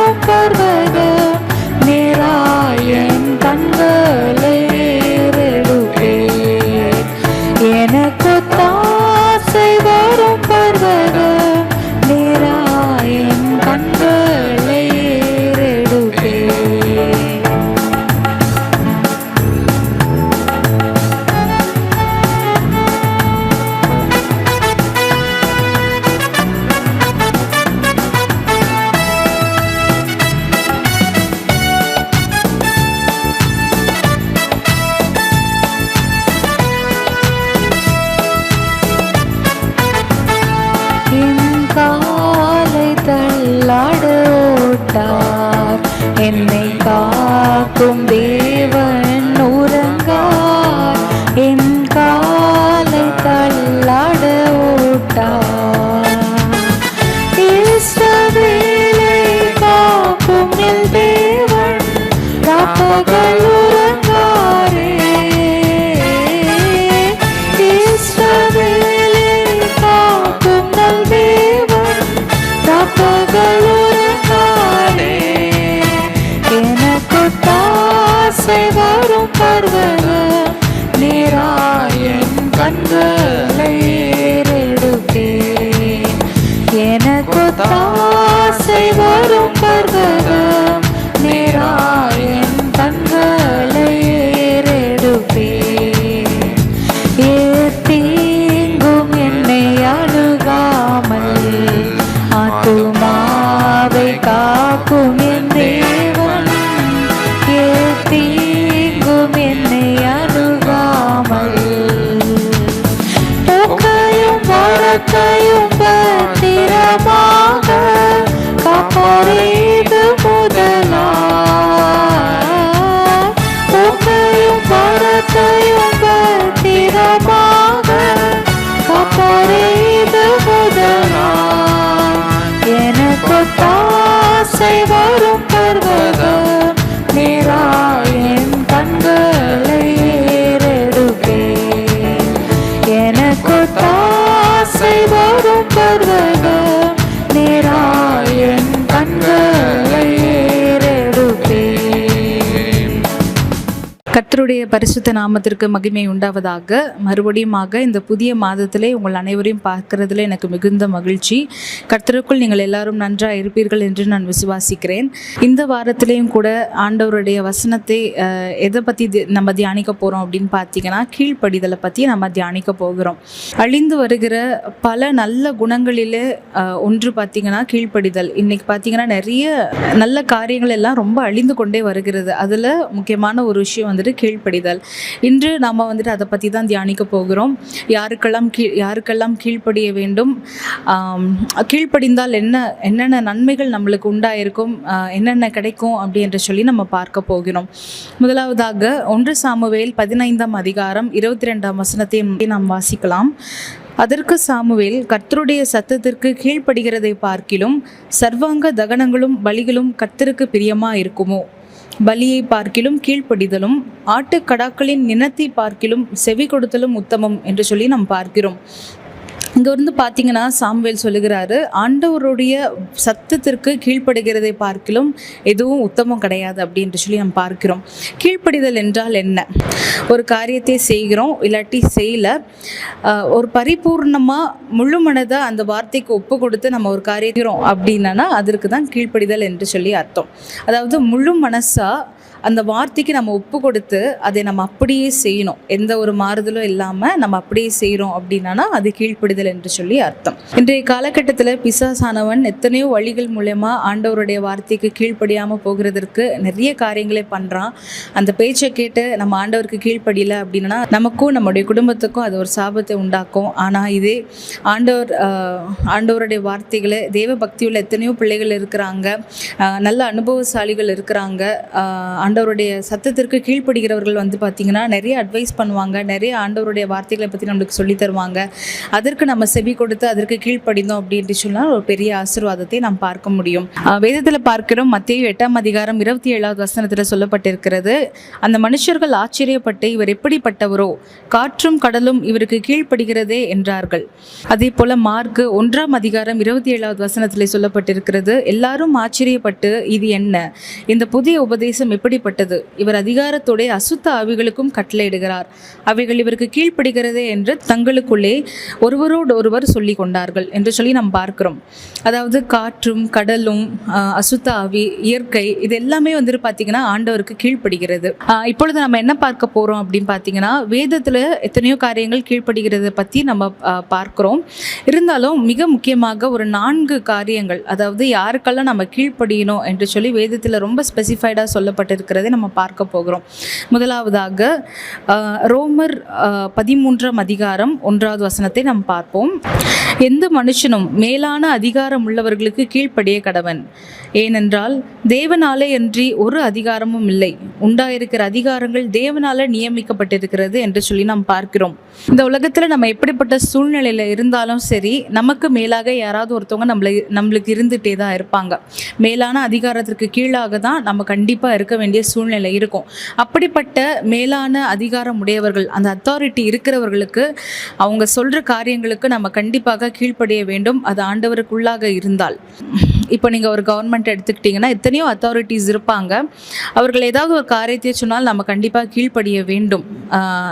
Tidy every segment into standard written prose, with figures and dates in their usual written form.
வரும் பர்வதம் நேராயன் கண்களை ஏறெடுப்பேன். எனக்கு தாசை வரும் பர்வதம் நேராயன் கண்களை ஏறெடுப்பேன். காலை தள்ளாட ஓட்டார் என்னை காக்கும் தேவன் உறங்கார். என் காலை தள்ளாட ஓட்டார் இஸ்ரவேலை காக்கும் என் தேவன் ராப்பகல் உறங்காரே. இஸ்ரவேலை காக்கும் நல் தேவன் ராப்பகல் உறங்காரே. எனக்கு தாசை வரும் பர்வதம் நேராயன் கண்களை ஏறெடுப்பேன். எனக்கு தாசை வரும் பர்வதம் நேராயன் கண்களை ஏறெடுப்பேன். தீங்கும் என்னை அணுகாமல் ஆத்துமாவை காக்கும் என் தேவன். தீங்கும் என்னை அணுகாமல் போக்கையும் வரத்தையும் பத்திரமாக காப்பறிது முதலா. போக்கையும் வரத்தையும் பத்திரமாக காப்பறிது முதலா. எனக்கு தாசை வரும் பர்வதம் நேராயன் கண்களை ஏறெடுப்பேன். எனக்கு தாசை வரும் பர்வதம் நேராயன் கண்களை ஏறெடுப்பேன். கர்த்தருடைய பரிசுத்த நாமத்திற்கு மகிமை உண்டாவதாக. மறுபடியுமாக இந்த புதிய மாதத்திலே உங்கள் அனைவரையும் பார்க்கறதுல எனக்கு மிகுந்த மகிழ்ச்சி. கர்த்தருக்குள் நீங்கள் எல்லாரும் நன்றாக இருப்பீர்கள் என்று நான் விசுவாசிக்கிறேன். இந்த வாரத்திலேயும் கூட ஆண்டவருடைய வசனத்தை எதை பற்றி நம்ம தியானிக்க போகிறோம் அப்படின்னு பார்த்தீங்கன்னா, கீழ்ப்படிதலை பற்றி நம்ம தியானிக்க போகிறோம். அழிந்து வருகிற பல நல்ல குணங்களிலே ஒன்று பார்த்தீங்கன்னா கீழ்ப்படிதல். இன்னைக்கு பார்த்தீங்கன்னா நிறைய நல்ல காரியங்கள் எல்லாம் ரொம்ப அழிந்து கொண்டே வருகிறது. அதில் முக்கியமான ஒரு விஷயம் கீழ்ப்படிதல். இன்று நாம் அதை பற்றி தான் தியானிக்க போகிறோம். யாருக்கெல்லாம் கீழ்ப்படிய வேண்டும், கீழ்ப்படிந்தால் என்னென்ன நன்மைகள் நம்மளுக்கு உண்டாயிருக்கும், என்னென்ன கிடைக்கும் அப்படின்ற சொல்லி நம்ம பார்க்க போகிறோம். முதலாவதாக 1 சாமுவேல் 15ஆம் அதிகாரம் 22ஆம் வசனத்தை நாம் வாசிக்கலாம். அதற்கு சாமுவேல், கர்த்தருடைய சத்தத்திற்கு கீழ்ப்படுகிறதை பார்க்கிலும் சர்வாங்க தகனங்களும் பலிகளும் கர்த்தருக்கு பிரியமா இருக்குமோ? பலியை பார்க்கிலும் கீழ்ப்படிதலும் ஆட்டுக்கடாக்களின் நினத்தை பார்க்கிலும் செவி கொடுத்தலும் உத்தமம் என்று சொல்லி நாம் பார்க்கிறோம். இங்கே பார்த்தீங்கன்னா சாமுவேல் சொல்லுகிறாரு, ஆண்டவருடைய சத்தத்திற்கு கீழ்ப்படுகிறதை பார்க்கிலும் எதுவும் உத்தமம் கிடையாது அப்படின்ற சொல்லி நம்ம பார்க்கிறோம். கீழ்ப்படிதல் என்றால் என்ன? ஒரு காரியத்தை செய்கிறோம், இல்லாட்டி செய்யல, ஒரு பரிபூர்ணமாக முழு மனதாக அந்த வார்த்தைக்கு ஒப்பு கொடுத்து நம்ம ஒரு காரியக்கிறோம் அப்படின்னா அதற்கு தான் கீழ்ப்படிதல் என்று சொல்லி அர்த்தம். அதாவது முழு மனசாக அந்த வார்த்தைக்கு நம்ம ஒப்பு கொடுத்து அதை நம்ம அப்படியே செய்யணும், எந்த ஒரு மாறுதலும் இல்லாமல் நம்ம அப்படியே செய்கிறோம் அப்படின்னா அது கீழ்ப்படிதல் என்று சொல்லி அர்த்தம். இன்றைய காலகட்டத்தில் பிசாசானவன் எத்தனையோ வழிகள் மூலமா ஆண்டவருடைய வார்த்தைக்கு கீழ்ப்படியாமல் போகிறதற்கு நிறைய காரியங்களை பண்ணுறான். அந்த பேச்சை கேட்டு நம்ம ஆண்டவருக்கு கீழ்ப்படியலை அப்படின்னா நமக்கும் நம்முடைய குடும்பத்துக்கும் அது ஒரு சாபத்தை உண்டாக்கும். ஆனால் இதே ஆண்டவருடைய வார்த்தைகளை தேவ பக்தியுள்ள எத்தனையோ பிள்ளைகள் இருக்கிறாங்க, நல்ல அனுபவசாலிகள் இருக்கிறாங்க. ஆண்டவருடைய சத்தத்திற்கு கீழ்ப்படுகிறவர்கள் பார்த்திங்கன்னா நிறைய அட்வைஸ் பண்ணுவாங்க, நிறைய ஆண்டவருடைய வார்த்தைகளை பற்றி நம்மளுக்கு சொல்லி தருவாங்க. அதற்கு நம்ம செவி கொடுத்து அதற்கு கீழ்ப்படிந்தோம் அப்படின்னு சொன்னால் ஒரு பெரிய ஆசீர்வாதத்தை நாம் பார்க்க முடியும். வேதத்தில் பார்க்கிறோம், மத்தேயு 8ஆம் அதிகாரம் 27வது வசனத்தில் சொல்லப்பட்டிருக்கிறது, அந்த மனுஷர்கள் ஆச்சரியப்பட்டு இவர் எப்படிப்பட்டவரோ, காற்றும் கடலும் இவருக்கு கீழ்ப்படுகிறதே என்றார்கள். அதே போல மார்க்கு 1ஆம் அதிகாரம் 27வது வசனத்தில் சொல்லப்பட்டிருக்கிறது, எல்லாரும் ஆச்சரியப்பட்டு இது என்ன, இந்த புதிய உபதேசம் எப்படிப்பட்டது, இவர் அதிகாரத்தோட அசுத்த ஆவிகளுக்கும் கட்டளையிடுகிறார், அவைகள் இவருக்கு கீழ்ப்படுகிறதே என்று தங்களுக்குள்ளே ஒருவரோடு ஒருவர் சொல்லி கொண்டார்கள் என்று சொல்லி நாம் பார்க்கிறோம். அதாவது காற்றும் கடலும் அசுத்த ஆவி, இயற்கை, இது எல்லாமே வந்துட்டு பார்த்தீங்கன்னா ஆண்டவருக்கு கீழ்ப்படுகிறது. இப்பொழுது நம்ம என்ன பார்க்க போறோம் அப்படின்னு பார்த்தீங்கன்னா, வேதத்தில் எத்தனையோ காரியங்கள் கீழ்ப்படுகிறத பற்றி நம்ம பார்க்கிறோம். இருந்தாலும் மிக முக்கியமாக ஒரு 4 காரியங்கள், அதாவது யாருக்கெல்லாம் நம்ம கீழ்ப்படியணும் என்று சொல்லி வேதத்தில் ரொம்ப ஸ்பெசிஃபைடாக சொல்லப்பட்டிருக்கிறதை நம்ம பார்க்க போகிறோம். முதலாவதாக ரோமர் 13ஆம் அதிகாரம் 1வது வசனத்தை நாம் பார்ப்போம். எந்த மனுஷனும் மேலான அதிகாரம் உள்ளவர்களுக்கு கீழ்ப்படிய கடவன், ஏனென்றால் தேவனாலே அன்றி ஒரு அதிகாரமும் இல்லை, உண்டாயிருக்கிற அதிகாரங்கள் தேவனால நியமிக்கப்பட்டிருக்கிறது என்று சொல்லி நாம் பார்க்கிறோம். இந்த உலகத்தில் நம்ம எப்படிப்பட்ட சூழ்நிலையில் இருந்தாலும் சரி, நமக்கு மேலாக யாராவது ஒருத்தவங்க நம்மளுக்கு இருந்துகிட்டே தான் இருப்பாங்க. மேலான அதிகாரத்திற்கு கீழாக தான் நம்ம கண்டிப்பாக இருக்க வேண்டிய சூழ்நிலை இருக்கும். அப்படிப்பட்ட மேலான அதிகாரம் உடையவர்கள், அந்த அத்தாரிட்டி இருக்கிறவர்களுக்கு, அவங்க சொல்கிற காரியங்களுக்கு நம்ம கண்டிப்பாக கீழ்ப்படிய வேண்டும், அது ஆண்டவருக்குள்ளாக இருந்தால். இப்போ நீங்கள் ஒரு கவர்மெண்ட் எடுத்துக்கிட்டிங்கன்னா எத்தனையோ அத்தாரிட்டிஸ் இருப்பாங்க. அவர்கள் ஏதாவது ஒரு காரியத்தை சொன்னால் நம்ம கண்டிப்பாக கீழ்ப்படிய வேண்டும்.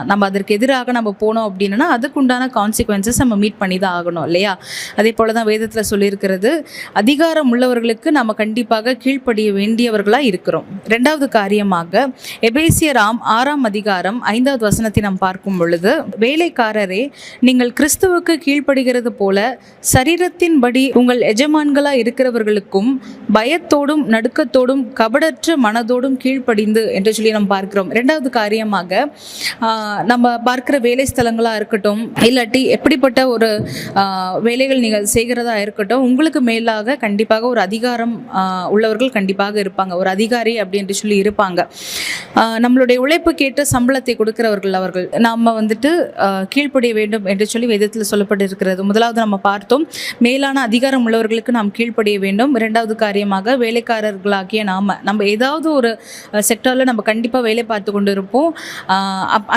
நம்ம அதற்கு எதிராக நம்ம போனோம் அப்படின்னா அதுக்குண்டான கான்சிக்வன்சஸ் நம்ம மீட் பண்ணி தான் ஆகணும் இல்லையா? அதே போல தான் வேதத்தில் சொல்லியிருக்கிறது, அதிகாரம் உள்ளவர்களுக்கு நம்ம கண்டிப்பாக கீழ்ப்படிய வேண்டியவர்களாக இருக்கிறோம். 2வது காரியமாக எபேசியர் 6ஆம் அதிகாரம் 5வது வசனத்தை நாம் பார்க்கும் பொழுது, வேலைக்காரரே நீங்கள் கிறிஸ்துவுக்கு கீழ்ப்படுகிறது போல சரீரத்தின்படி உங்கள் எஜமான்களாக இருக்கிறவர்களுக்கும் பயத்தோடும் நடுக்கத்தோடும் கபடற்ற மனதோடும் கீழ்ப்படிந்து என்று சொல்லி நம்ம பார்க்கிறோம். 2வது காரியமாக நம்ம பார்க்கிற வேலை ஸ்தலங்களாக இருக்கட்டும், இல்லாட்டி எப்படிப்பட்ட ஒரு வேலைகள் நீங்கள் செய்கிறதா இருக்கட்டும், உங்களுக்கு மேலாக கண்டிப்பாக ஒரு அதிகாரம் உள்ளவர்கள் கண்டிப்பாக இருப்பாங்க. ஒரு அதிகாரி அப்படின்னு சொல்லி இருப்பாங்க. நம்மளுடைய உழைப்பு கேட்டு சம்பளத்தை கொடுக்கிறவர்கள் அவர்கள். நம்ம வந்துட்டு கீழ்ப்படிய வேண்டும் என்று சொல்லி வேதத்தில் சொல்லப்பட்டிருக்கிறது. முதலாவது நம்ம பார்த்தோம், மேலான அதிகாரம் உள்ளவர்களுக்கு நாம் கீழ்ப்படிய வேண்டும். 2வது காரியமாக வேலைக்காரர்களாகிய நம்ம ஏதாவது ஒரு செக்டரில் நம்ம கண்டிப்பாக வேலை பார்த்து கொண்டு இருப்போம்.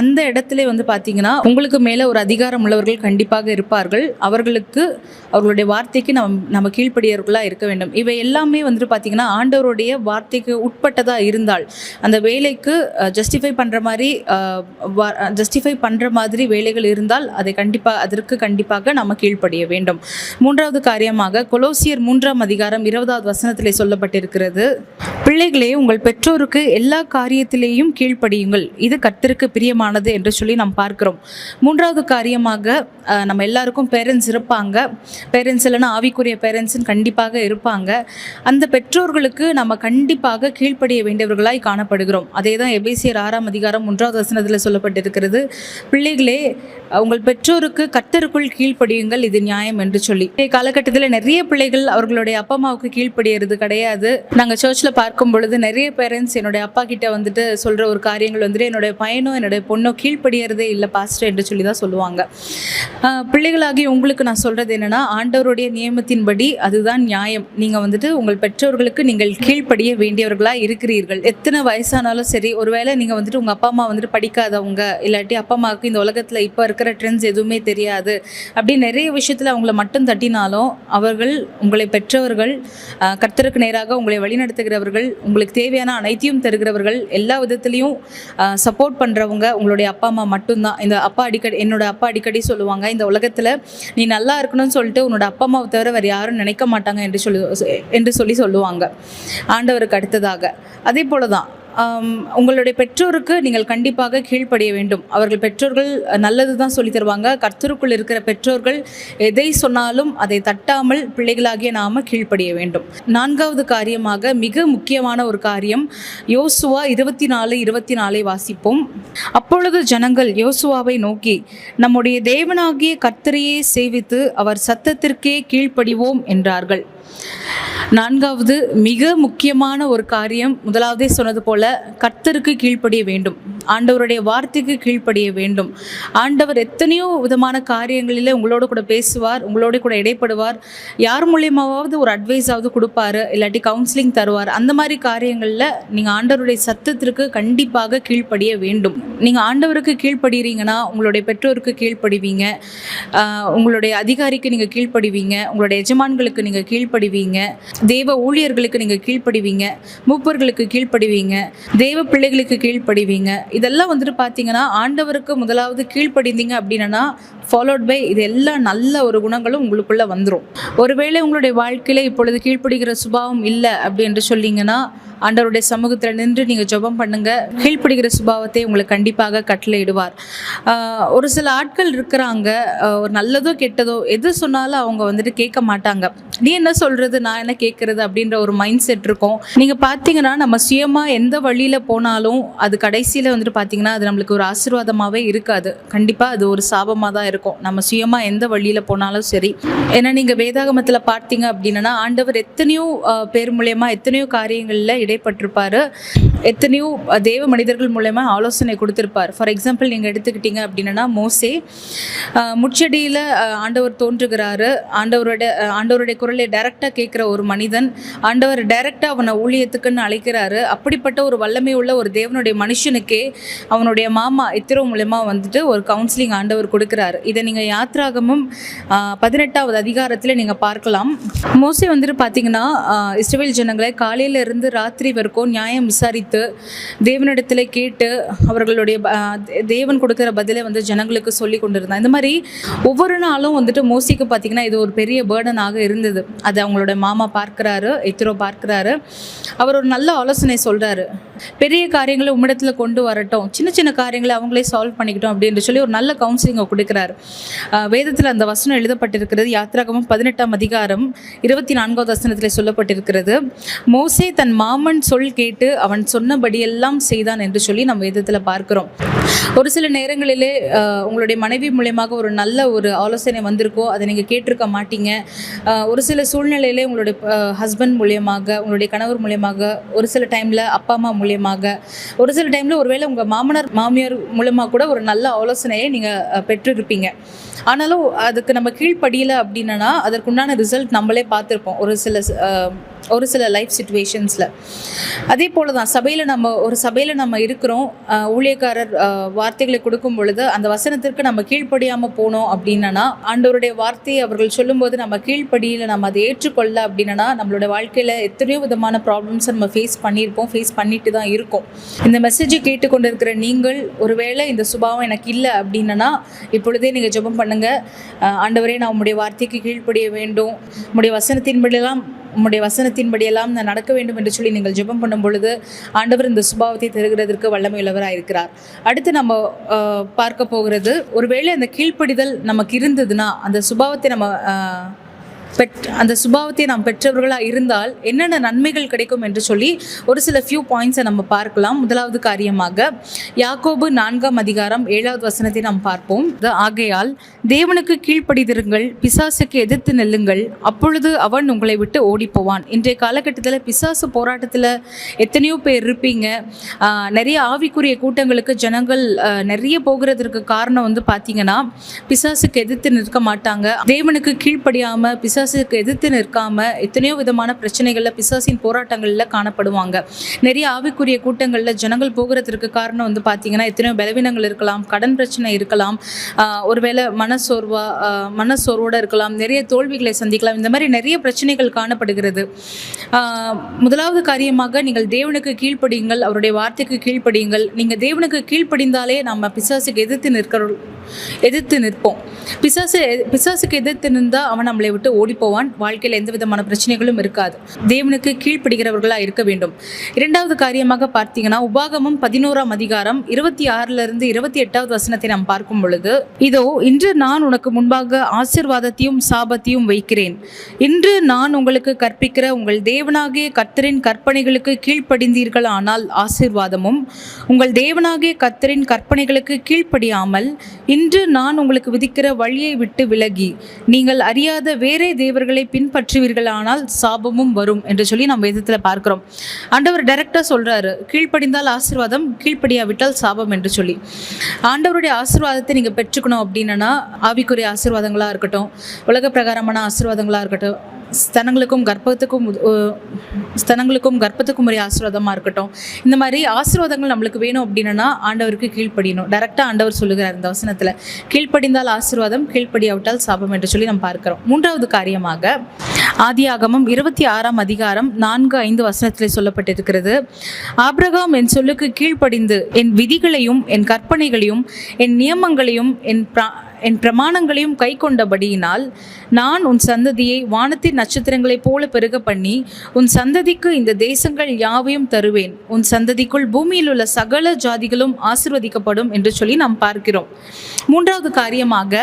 அந்த இடத்துல வந்து பார்த்தீங்கன்னா உங்களுக்கு மேலே ஒரு அதிகாரம் உள்ளவர்கள் கண்டிப்பாக இருப்பார்கள். அவர்களுடைய வார்த்தைக்கு நம்ம கீழ்ப்படியவர்களாக இருக்க வேண்டும். இவை எல்லாமே வந்துட்டு பார்த்தீங்கன்னா ஆண்டவருடைய வார்த்தைக்கு உட்பட்டதாக இருந்தால், அந்த வேலைக்கு ஜஸ்டிஃபை பண்ணுற மாதிரி வேலைகள் இருந்தால் அதற்கு கண்டிப்பாக நம்ம கீழ்ப்படிய வேண்டும். 3வது காரியமாக கொலோசியர் 3ஆம் அதிகாரம் 20வது வசனத்திலே சொல்லப்பட்டிருக்கிறது, பிள்ளைகளே உங்கள் பெற்றோருக்கு எல்லா காரியத்திலேயும் கீழ்ப்படியுங்கள், இது கர்த்தருக்கு பிரியமானது என்று சொல்லி நாம் பார்க்கிறோம். 3வது காரியமாக நம்ம எல்லாருக்கும் பேரண்ட்ஸ் இருப்பாங்க. பேரண்ட்ஸ் இல்லைன்னா ஆவிக்குரிய பேரண்ட்ஸ்ன்னு கண்டிப்பாக இருப்பாங்க. அந்த பெற்றோர்களுக்கு நம்ம கண்டிப்பாக கீழ்ப்படிய வேண்டியவர்களாய் காணப்படுகிறோம். அதே தான் எபேசியர் 6ஆம் அதிகாரம் 1வது வசனத்தில் சொல்லப்பட்டிருக்கிறது, பிள்ளைகளே உங்கள் பெற்றோருக்கு கர்த்தருக்குள் கீழ்ப்படியுங்கள், இது நியாயம் என்று சொல்லி. காலகட்டத்தில் நிறைய பிள்ளைகள் அவர்களுடைய அப்பா அம்மாவுக்கு கீழ்ப்படியறது கிடையாது. நாங்கள் சர்ச்சில் பார்க்கும் பொழுது நிறைய பேரண்ட்ஸ் என்னுடைய அப்பா கிட்ட வந்துட்டு சொல்கிற ஒரு காரியங்கள் வந்துட்டு, என்னுடைய பையனோ என்னுடைய பொண்ணோ கீழ்ப்படியறதே இல்லை பாஸ்டர் என்று சொல்லி தான் சொல்லுவாங்க. பிள்ளைகளாகி உங்களுக்கு நான் சொல்கிறது என்னென்னா, ஆண்டவருடைய நியமத்தின்படி அதுதான் நியாயம். நீங்கள் வந்துட்டு உங்கள் பெற்றோர்களுக்கு நீங்கள் கீழ்ப்படிய வேண்டியவர்களாக இருக்கிறீர்கள். எத்தனை வயசானாலும் சரி, ஒருவேளை நீங்கள் வந்துட்டு உங்கள் அப்பா அம்மா வந்துட்டு படிக்காதவங்க, இல்லாட்டி அப்பா அம்மாவுக்கு இந்த உலகத்தில் இப்போ இருக்கிற ட்ரெண்ட்ஸ் எதுவுமே தெரியாது, அப்படி நிறைய விஷயத்தில் அவங்கள மட்டும் தட்டினாலும், அவர்கள் உங்களை பெற்றவர்கள், கர்த்தருக்கு நேராக உங்களை வழிநடத்துகிறவர்கள், உங்களுக்கு தேவையான அனைத்தையும் தருகிறவர்கள், எல்லா விதத்துலேயும் சப்போர்ட் பண்ணுறவங்க உங்களுடைய அப்பா அம்மா மட்டும்தான். என்னோட அப்பா அடிக்கடி சொல்லுவாங்க, இந்த உலகத்தில் நீ நல்லா இருக்கணும்னு சொல்லிட்டு உன்னோட அப்பா அம்மாவை தவிர வேறு யாரும் நினைக்க மாட்டாங்க என்று சொல்லி சொல்லுவாங்க ஆண்டவருக்கு அடுத்ததாக. அதே போல தான் உங்களுடைய பெற்றோருக்கு நீங்கள் கண்டிப்பாக கீழ்ப்படிய வேண்டும். அவர்கள் பெற்றோர்கள் நல்லது தான் சொல்லி தருவாங்க. கர்த்தருக்குள் இருக்கிற பெற்றோர்கள் எதை சொன்னாலும் அதை தட்டாமல் பிள்ளைகளாகிய நாம கீழ்ப்படிய வேண்டும். 4வது காரியமாக மிக முக்கியமான ஒரு காரியம், யோசுவா 24:24 வாசிப்போம். அப்பொழுது ஜனங்கள் யோசுவாவை நோக்கி, நம்முடைய தேவனாகிய கர்த்தரையே சேவித்து அவர் சத்தத்திற்கே கீழ்ப்படிவோம் என்றார்கள். நான்காவது மிக முக்கியமான ஒரு காரியம், முதலாவதே சொன்னது போல கர்த்தருக்கு கீழ்ப்படிய வேண்டும், ஆண்டவருடைய வார்த்தைக்கு கீழ்ப்படிய வேண்டும். ஆண்டவர் எத்தனையோ விதமான காரியங்களில் உங்களோட கூட பேசுவார், உங்களோட கூட இடைப்படுவார், யார் மூலியமாவது ஒரு அட்வைஸாவது கொடுப்பாரு, இல்லாட்டி கவுன்சிலிங் தருவார். அந்த மாதிரி காரியங்களில் நீங்கள் ஆண்டவருடைய சத்தத்திற்கு கண்டிப்பாக கீழ்ப்படிய வேண்டும். நீங்கள் ஆண்டவருக்கு கீழ்ப்படுகிறீங்கன்னா உங்களுடைய பெற்றோருக்கு கீழ்ப்படுவீங்க, உங்களுடைய அதிகாரிக்கு நீங்கள் கீழ்ப்படுவீங்க, உங்களுடைய எஜமான்களுக்கு நீங்கள் கீழ்ப்படுவீங்க, தேவ ஊழியர்களுக்கு நீங்கள் கீழ்ப்படுவீங்க, மூப்பர்களுக்கு கீழ்ப்படுவீங்க, தேவ பிள்ளைகளுக்கு கீழ்ப்படுவீங்க. இதெல்லாம் வந்துட்டு பார்த்தீங்கன்னா ஆண்டவருக்கு முதலாவது கீழ்ப்படிந்தீங்க அப்படின்னா ஃபாலோட் பை இது எல்லா நல்ல ஒரு குணங்களும் உங்களுக்குள்ளே வந்துடும். ஒருவேளை உங்களுடைய வாழ்க்கையில் இப்பொழுது கீழ்ப்படுகிற சுபாவம் இல்லை அப்படி என்று சொல்லிங்கன்னா ஆண்டவருடைய சமூகத்தில் நின்று நீங்கள் ஜெபம் பண்ணுங்க, கீழ்ப்படுகிற சுபாவத்தை உங்களுக்கு கண்டிப்பாக கட்டளையிடுவார். ஒரு சில ஆட்கள் இருக்கிறாங்க, ஒரு நல்லதோ கெட்டதோ எது சொன்னாலும் அவங்க வந்துட்டு கேட்க மாட்டாங்க. நீ என்ன சொல்கிறது, நான் என்ன கேட்குறது அப்படின்ற ஒரு மைண்ட் செட் இருக்கும். நீங்கள் பார்த்தீங்கன்னா நம்ம சுயமாக எந்த வழியில் போனாலும் அது கடைசியில் வந்துட்டு பார்த்தீங்கன்னா அது நம்மளுக்கு ஒரு ஆசீர்வாதமாகவே இருக்காது. கண்டிப்பாக அது ஒரு சாபமாக தான் இருக்கும், நம்ம சுயமாக எந்த வழியில் போனாலும் சரி. ஏன்னா நீங்கள் வேதாகமத்தில் பார்த்தீங்க அப்படின்னா ஆண்டவர் எத்தனையோ பேர் மூலயமா எத்தனையோ காரியங்களில் இடைப்பட்டிருப்பார், எத்தனையோ தேவ மனிதர்கள் மூலமா ஆலோசனை கொடுத்திருப்பார். ஃபார் எக்ஸாம்பிள் நீங்கள் எடுத்துக்கிட்டீங்க அப்படின்னா மோசே முச்செடியில் ஆண்டவர் தோன்றுகிறாரு, ஆண்டவருடைய குரலை டைரக்டாக கேட்குற ஒரு மனிதன், ஆண்டவர் டைரக்டாக அவனை ஊழியத்துக்குன்னு அழைக்கிறாரு. அப்படிப்பட்ட ஒரு வல்லமை உள்ள ஒரு தேவனுடைய மனுஷனுக்கே அவனுடைய மாமா எத்திரோ மூலமா வந்துட்டு ஒரு கவுன்சிலிங் ஆண்டவர் கொடுக்குறாரு. இதை நீங்கள் யாத்ராகமும் 18வது அதிகாரத்தில் நீங்கள் பார்க்கலாம். மோசே வந்துட்டு பார்த்தீங்கன்னா இஸ்ரவேல் ஜனங்களை காலையில இருந்து ராத்திரி வரைக்கும் நியாயம் விசாரித்து தேவனிடத்தில் கேட்டு அவர்களுடைய தேவன் கொடுக்குற பதிலை வந்து ஜனங்களுக்கு சொல்லி கொண்டிருந்தாங்க. இந்த மாதிரி ஒவ்வொரு நாளும் வந்துட்டு மோசேக்கு பார்த்தீங்கன்னா இது ஒரு பெரிய பேர்டனாக இருந்தது. அது அவங்களோட மாமா பார்க்குறாரு, எத்திரோ பார்க்குறாரு. அவர் ஒரு நல்ல ஆலோசனை சொல்கிறாரு, பெரிய காரியங்களை உம்மிடத்தில் கொண்டு வரட்டும், சின்ன சின்ன காரியங்களை அவங்களே சால்வ் பண்ணிக்கிட்டோம் அப்படின்னு சொல்லி ஒரு நல்ல கவுன்சிலிங்கை கொடுக்குறாரு. வேதத்தில் அந்த வசனம் எழுதப்பட்டிருக்கிறது. யாத்ராகமம் 18ஆம் அதிகாரம் 24வது வசனத்தில் சொல்லப்பட்டிருக்கிறது, மோசே தன் மாமன் சொல் கேட்டு அவன் சொன்னபடியெல்லாம் செய்தான் என்று சொல்லி நம்ம வேதத்தில் பார்க்கிறோம். ஒரு சில நேரங்களிலே உங்களுடைய மனைவி மூலியமாக ஒரு நல்ல ஒரு ஆலோசனை வந்திருக்கோ, அதை நீங்கள் கேட்டிருக்க மாட்டீங்க. ஒரு சில சூழ்நிலையிலே உங்களுடைய ஹஸ்பண்ட் மூலியமாக, உங்களுடைய கணவர் மூலியமாக, ஒரு சில டைமில் அப்பா அம்மா மூலியமாக, ஒரு சில டைமில் ஒருவேளை உங்கள் மாமனார் மாமியார் மூலமாக கூட ஒரு நல்ல ஆலோசனையை நீங்கள் பெற்றிருப்பீங்க. ஆனாலும் அதுக்கு நம்ம கீழ்ப்படியலை அப்படின்னா அதற்குண்டான ரிசல்ட் நம்மளே பார்த்துருப்போம் ஒரு சில லைஃப் சிச்சுவேஷன்ஸில். அதே போல் தான் சபையில் நம்ம இருக்கிறோம், ஊழியக்காரர் வார்த்தைகளை கொடுக்கும் பொழுது அந்த வசனத்திற்கு நம்ம கீழ்ப்படியாமல் போனோம் அப்படின்னா, ஆண்டவருடைய வார்த்தையை அவர்கள் சொல்லும்போது நம்ம கீழ்ப்படியில் நம்ம அதை ஏற்றுக்கொள்ள அப்படின்னா நம்மளோட வாழ்க்கையில் எத்தனையோ விதமான ப்ராப்ளம்ஸை நம்ம ஃபேஸ் பண்ணிட்டு தான் இருக்கோம். இந்த மெசேஜை கேட்டுக்கொண்டிருக்கிற நீங்கள் ஒருவேளை இந்த சுபாவம் எனக்கு இல்லை அப்படின்னா இப்பொழுதே நீங்கள் ஜெபம் பண்ணுங்கள். ஆண்டவரே, நான் உம்முடைய வார்த்தைக்கு கீழ்ப்படிய வேண்டும், உம்முடைய வசனத்தின்படியெல்லாம் நான் நடக்க வேண்டும் என்று சொல்லி நீங்கள் ஜெபம் பண்ணும் பொழுது ஆண்டவர் இந்த சுபாவத்தை தருகிறதற்கு வல்லமை உள்ளவராக இருக்கிறார். அடுத்து நம்ம பார்க்க போகிறது, ஒருவேளை அந்த கீழ்ப்படிதல் நமக்கு இருந்ததுன்னா அந்த சுபாவத்தை நாம் பெற்றவர்களாக இருந்தால் என்னென்ன நன்மைகள் கிடைக்கும் என்று சொல்லி ஒரு சில ஃபியூ பாயிண்ட்ஸை நம்ம பார்க்கலாம். முதலாவது காரியமாக யாக்கோபு 4ஆம் அதிகாரம் 7வது வசனத்தை நாம் பார்ப்போம். ஆகையால் தேவனுக்கு கீழ்ப்படிதிருங்கள், பிசாசுக்கு எதிர்த்து நெல்லுங்கள், அப்பொழுது அவன் உங்களை விட்டு ஓடி போவான். இன்றைய காலகட்டத்தில் பிசாசு போராட்டத்தில் எத்தனையோ பேர் இருப்பீங்க. நிறைய ஆவிக்குரிய கூட்டங்களுக்கு ஜனங்கள் நிறைய போகிறதுக்கு காரணம் வந்து பார்த்தீங்கன்னா பிசாசுக்கு எதிர்த்து நிற்க மாட்டாங்க. தேவனுக்கு கீழ்ப்படியாமல் பிசாசுக்கு எதிர்த்து நிற்காம எத்தனையோ விதமான பிரச்சனைகள்ல பிசாசின் போராட்டங்கள்ல காணப்படுவாங்க. நிறைய ஆவிக்குரிய கூட்டங்கள்ல ஜனங்கள் போகிறதுக்கு காரணம் வந்து பார்த்தீங்கன்னா எத்தனையோ பலவீனங்கள் இருக்கலாம், கடன் பிரச்சனை இருக்கலாம், ஒருவேளை மனசோர்வோட இருக்கலாம், நிறைய தோல்விகளை சந்திக்கலாம். இந்த மாதிரி நிறைய பிரச்சனைகள் காணப்படுகிறது. முதலாவது காரியமாக நீங்கள் தேவனுக்கு கீழ்ப்படியுங்கள், அவருடைய வார்த்தைக்கு கீழ்ப்படியுங்கள். நீங்கள் தேவனுக்கு கீழ்ப்படிந்தாலே நம்ம பிசாசுக்கு எதிர்த்து நிற்போம். பிசாசுக்கு எதிர்த்து நின்றால் அவன் நம்மளை விட்டு ஓடி போவான். வாழ்க்கையில் எந்த விதமான பிரச்சனைகளும் இருக்காது. தேவனுக்கு கீழ்ப்படுகிறவர்களாக இருக்க வேண்டும். இரண்டாவது காரியமாக பார்த்தீங்கன்னா உபாகமம் 11ஆம் அதிகாரம் 26லிருந்து 28வது வசனத்தை நாம் பார்க்கும் பொழுது, இதோ இன்று நான் உனக்கு முன்பாக ஆசீர்வாதத்தையும் சாபத்தையும் வைக்கிறேன். இன்று நான் உங்களுக்கு கற்பிக்கிற உங்கள் தேவனாகிய கர்த்தரின் கற்பனைகளுக்கு கீழ்ப்படிந்தீர்கள் ஆனால் ஆசீர்வாதமும், உங்கள் தேவனாகிய கர்த்தரின் கற்பனைகளுக்கு கீழ்ப்படியாமல் இன்று நான் உங்களுக்கு விதிக்கிற வழியை விட்டு விலகி நீங்கள் அறியாத வேறே தேவர்களை பின்பற்றுவீர்களானால் சாபமும் வரும் என்று சொல்லி நம்ம வேதத்தில் பார்க்கிறோம். ஆண்டவர் டைரக்டா சொல்றாரு, கீழ்ப்படிந்தால் ஆசீர்வாதம், கீழ்ப்படியாவிட்டால் சாபம் என்று சொல்லி. ஆண்டவருடைய ஆசீர்வாதத்தை நீங்க பெற்றுக்கணும் அப்படின்னா, ஆவிக்குரிய ஆசீர்வாதங்களா இருக்கட்டும், உலக பிரகாரமான ஆசீர்வாதங்களா இருக்கட்டும், ஸ்தனங்களுக்கும் கர்ப்பத்துக்கும் உரிய ஆசீர்வாதமா இருக்கட்டும், இந்த மாதிரி ஆசீர்வாதங்கள் நம்மளுக்கு வேணும் அப்படின்னா ஆண்டவருக்கு கீழ்ப்படியணும். டைரக்டா ஆண்டவர் சொல்லுகிறார் இந்த வசனத்துல, கீழ்ப்படிந்தால் ஆசீர்வாதம், கீழ்ப்படியாவிட்டால் சாபம் என்று சொல்லி நம்ம பார்க்கிறோம். மூன்றாவது காரியமாக ஆதியாகமம் 26ஆம் அதிகாரம் 4-5 வசனத்திலே சொல்லப்பட்டிருக்கிறது. ஆபிரகாம் என் சொல்லுக்கு கீழ்ப்படிந்து என் விதிகளையும் என் கற்பனைகளையும் என் நியமங்களையும் என் பிரமாணங்களையும் கை கொண்டபடியினால் நான் உன் சந்ததியை வானத்தின் நட்சத்திரங்களைப் போல பெருக பண்ணி உன் சந்ததிக்கு இந்த தேசங்கள் யாவையும் தருவேன், உன் சந்ததிக்குள் பூமியில் உள்ள சகல ஜாதிகளும் ஆசீர்வதிக்கப்படும் என்று சொல்லி நாம் பார்க்கிறோம். மூன்றாவது காரியமாக,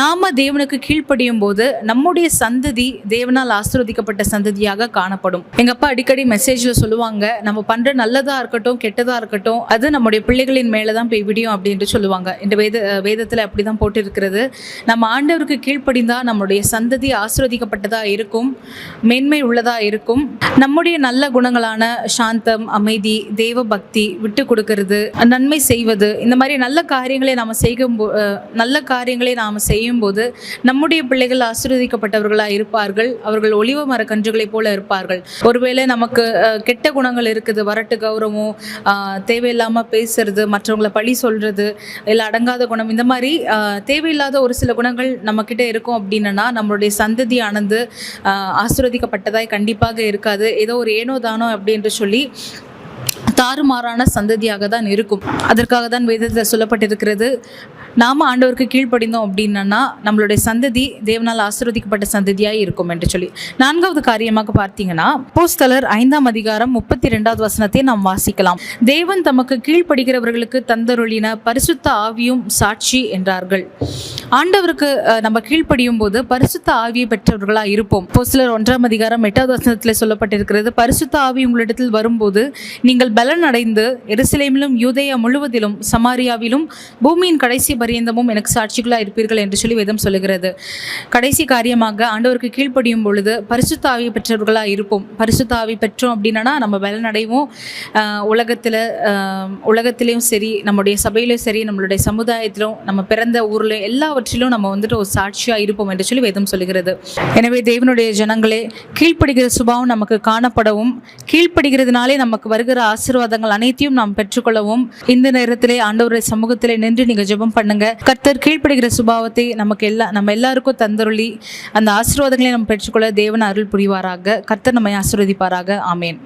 நாம தேவனுக்கு கீழ்ப்படியும் போது நம்முடைய சந்ததி தேவனால் ஆசீர்வதிக்கப்பட்ட சந்ததியாக காணப்படும். எங்க அப்பா அடிக்கடி மெசேஜ்ல சொல்லுவாங்க, நம்ம பண்ற நல்லதா இருக்கட்டும் கெட்டதா இருக்கட்டும் அது நம்முடைய பிள்ளைகளின் மேலதான் போய் விடியும் அப்படின்னு சொல்லுவாங்க. இந்த வேதத்துல அப்படிதான் போட்டு இருக்கிறது. நம்ம ஆண்டவருக்கு கீழ்ப்படிந்தா நம்முடைய சந்ததி ஆசீர்வதிக்கப்பட்டதா இருக்கும், மேன்மை உள்ளதா இருக்கும். நம்முடைய நல்ல குணங்களான சாந்தம், அமைதி, தேவ பக்தி, விட்டு கொடுக்கிறது, நன்மை செய்வது, இந்த மாதிரி நல்ல காரியங்களை நாம் செய்யும் போது நம்முடைய பிள்ளைகள் ஆசீர்வதிக்கப்பட்டவர்களா இருப்பார்கள். அவர்கள் ஒலிவ மர கன்றுகளை போல இருப்பார்கள். ஒருவேளை நமக்கு கெட்ட குணங்கள் இருக்குது, வரட்டு கௌரவம், தேவையில்லாம பேசுறது, மற்றவங்களை பழி சொல்றது, இல்லை அடங்காத குணம், இந்த மாதிரி தேவையில்லாத ஒரு சில குணங்கள் நம்ம கிட்ட இருக்கும் அப்படின்னா நம்மளுடைய சந்ததியானது ஆசீர்வதிக்கப்பட்டதாய் கண்டிப்பாக இருக்காது. ஏதோ ஒரு ஏனோ தானோ அப்படின்னு சொல்லி தாறுமாறான சந்ததியாக தான் இருக்கும். அதற்காக தான் வேதத்தில் சொல்லப்பட்டிருக்கிறது, நாம ஆண்டவருக்கு கீழ்ப்படிந்தோம் அப்படின்னா நம்மளுடைய சந்ததி தேவனால் ஆசீர்வதிக்கப்பட்ட சந்ததியாய் இருக்கும் என்று சொல்லி. நான்காவது காரியமாக பார்த்தீங்கன்னா, அப்போஸ்தலர் 5ஆம் அதிகாரம் 32வது வசனத்தை நாம் வாசிக்கலாம். தேவன் தமக்கு கீழ்ப்படுகிறவர்களுக்கு தந்தருளின பரிசுத்த ஆவியும் சாட்சி என்றார்கள். ஆண்டவருக்கு நம்ம கீழ்ப்படியும் போது பரிசுத்த ஆவியை பெற்றவர்களா இருப்போம். அப்போஸ்தலர் 1ஆம் அதிகாரம் 8வது வசனத்தில் சொல்லப்பட்டிருக்கிறது, பரிசுத்த ஆவி உங்களிடத்தில் வரும்போது நீங்கள் பலன் அடைந்து எருசலேமிலும் யூதேயா முழுவதிலும் சமாரியாவிலும் பூமியின் கடைசி பரியந்தமும் எனக்கு சாட்சிகளா இருப்பீர்கள் என்று சொல்லி வேதம் சொல்லுகிறது. கடைசி காரியமாக, ஆண்டவருக்கு கீழ்ப்படியும் பொழுது பரிசுத்த ஆவியை பெற்றவர்களா இருப்போம். பரிசுத்த ஆவி பெற்றோம் அப்படின்னா நம்ம பலன் அடைவோம். உலகத்திலையும் சரி, நம்முடைய சபையிலும் சரி, நம்மளுடைய சமுதாயத்திலும், நம்ம பிறந்த ஊர்ல எல்லாவற்றிலும் நம்ம ஒரு சாட்சியா இருப்போம் என்று சொல்லி வேதம் சொல்லுகிறது. எனவே தேவனுடைய ஜனங்களே, கீழ்ப்படுகிற சுபாவம் நமக்கு காணப்படவும், கீழ்ப்படுகிறதுனாலே நமக்கு வருகிற ஆசீர்வாதங்கள் அனைத்தையும் நாம் பெற்றுக்கொள்ளவும் இந்த நேரத்திலே ஆண்டவருடைய சமூகத்திலே நின்று நீங்க ஜெபம் பண்ணுங்க. கர்த்தர் கீழ்ப்படுகிற சுபாவத்தை நம்ம எல்லாருக்கும் தந்தருளி அந்த ஆசீர்வாதங்களை நம்ம பெற்றுக்கொள்ள தேவன் அருள் புரிவாராக. கர்த்தர் நம்மை ஆசீர்வதிப்பாராக. ஆமேன்.